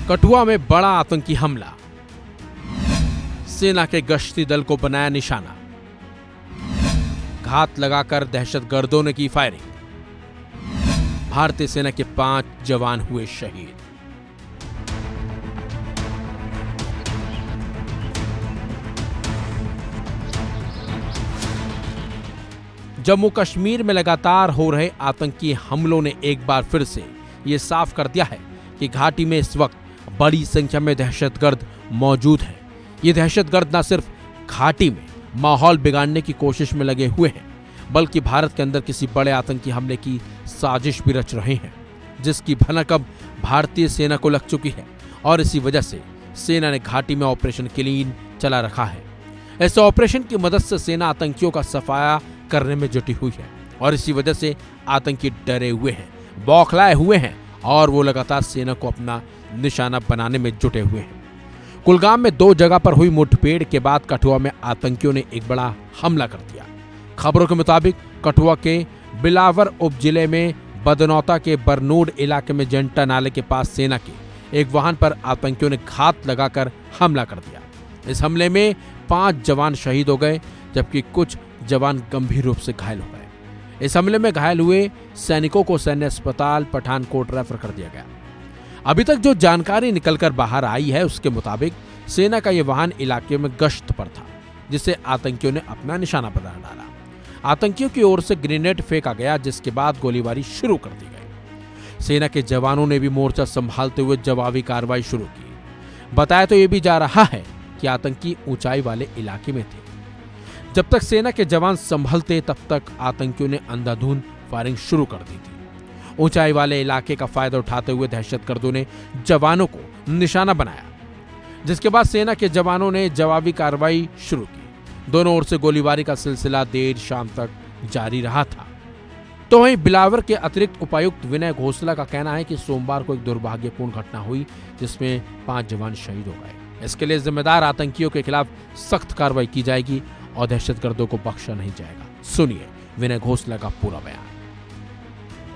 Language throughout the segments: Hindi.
कठुआ में बड़ा आतंकी हमला, सेना के गश्ती दल को बनाया निशाना, घात लगाकर दहशतगर्दों ने की फायरिंग, भारतीय सेना के 5 जवान हुए शहीद। जम्मू कश्मीर में लगातार हो रहे आतंकी हमलों ने एक बार फिर से ये साफ कर दिया है कि घाटी में इस वक्त बड़ी संख्या में दहशतगर्द मौजूद हैं। ये दहशतगर्द न सिर्फ घाटी में माहौल बिगाड़ने की कोशिश में लगे हुए हैं, बल्कि भारत के अंदर किसी बड़े आतंकी हमले की साजिश भी रच रहे हैं, जिसकी भनक अब भारतीय सेना को लग चुकी है। और इसी वजह से सेना ने घाटी में ऑपरेशन क्लीन चला रखा है। इस ऑपरेशन की मदद से सेना आतंकियों का सफाया करने में जुटी हुई है और इसी वजह से आतंकी डरे हुए हैं, बौखलाए हुए हैं और वो लगातार सेना को अपना निशाना बनाने में जुटे हुए हैं। कुलगाम में 2 जगह पर हुई मुठभेड़ के बाद कठुआ में आतंकियों ने एक बड़ा हमला कर दिया। खबरों के मुताबिक कठुआ के बिलावर उपजिले में बदनौता के बरनूड इलाके में जंटा नाले के पास सेना के एक वाहन पर आतंकियों ने घात लगाकर हमला कर दिया। इस हमले में 5 जवान शहीद हो गए, जबकि कुछ जवान गंभीर रूप से घायल हो गए। इस हमले में घायल हुए सैनिकों को सैन्य अस्पताल पठानकोट रेफर कर दिया गया। अभी तक जो जानकारी निकलकर बाहर आई है उसके मुताबिक सेना का यह वाहन इलाके में गश्त पर था, जिसे आतंकियों ने अपना निशाना बना डाला। आतंकियों की ओर से ग्रेनेड फेंका गया, जिसके बाद गोलीबारी शुरू कर दी गई। सेना के जवानों ने भी मोर्चा संभालते हुए जवाबी कार्रवाई शुरू की। बताया तो ये भी जा रहा है कि आतंकी ऊंचाई वाले इलाके में थे। जब तक सेना के जवान संभलते तब तक आतंकियों ने अंधाधुंध फायरिंग शुरू कर दी थी। ऊंचाई वाले इलाके का फायदा उठाते हुए दहशतगर्दों ने जवानों को निशाना बनाया, जिसके बाद सेना के जवानों ने जवाबी कार्रवाई शुरू की। दोनों ओर से गोलीबारी का सिलसिला देर शाम तक जारी रहा था। तो वहीं बिलावर के अतिरिक्त उपायुक्त विनय घोसला का कहना है कि सोमवार को एक दुर्भाग्यपूर्ण घटना हुई, जिसमें 5 जवान शहीद हो गए। इसके लिए जिम्मेदार आतंकियों के खिलाफ सख्त कार्रवाई की जाएगी और दहशतगर्दों को बख्शा नहीं जाएगा। सुनिए विनय घोसला का पूरा बयान।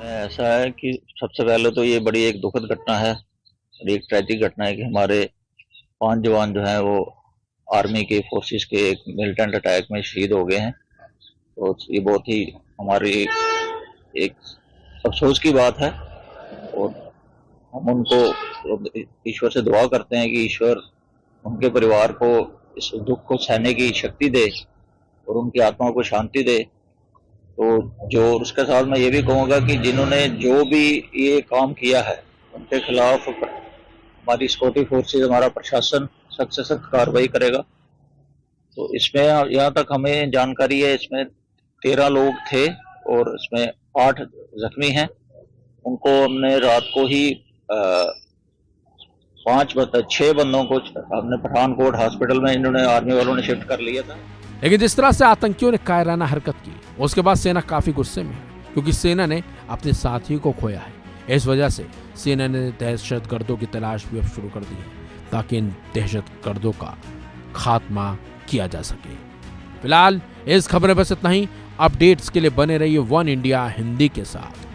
ऐसा है कि सबसे पहले तो ये बड़ी एक दुखद घटना है और एक ट्रेजिक घटना है कि हमारे 5 जवान जो हैं वो आर्मी के फोर्सेस के एक मिलिटेंट अटैक में शहीद हो गए हैं। तो ये बहुत ही हमारी एक अफसोस की बात है और हम उनको ईश्वर से दुआ करते हैं कि ईश्वर उनके परिवार को इस दुख को सहने की शक्ति दे और उनकी आत्मा को शांति दे। तो जो उसके साथ मैं ये भी कहूँगा कि जिन्होंने जो भी ये काम किया है उनके खिलाफ हमारी सिक्योरिटी फोर्सेज, हमारा प्रशासन सख्त से सख्त कार्रवाई करेगा। तो इसमें यहाँ तक हमें जानकारी है इसमें 13 लोग थे और इसमें 8 जख्मी हैं। उनको हमने रात को ही 6 बंदों को हमने पठानकोट हॉस्पिटल में इन्होंने आर्मी वालों ने शिफ्ट कर लिया था। लेकिन जिस तरह से आतंकियों ने कायराना हरकत की, उसके बाद सेना काफी गुस्से में है, क्योंकि सेना ने अपने साथी को खोया है। इस वजह से सेना ने दहशतगर्दों की तलाश भी अब शुरू कर दी है, ताकि इन दहशतगर्दों का खात्मा किया जा सके। फिलहाल इस खबर में बस इतना ही। अपडेट्स के लिए बने रहिए वन इंडिया हिंदी के साथ।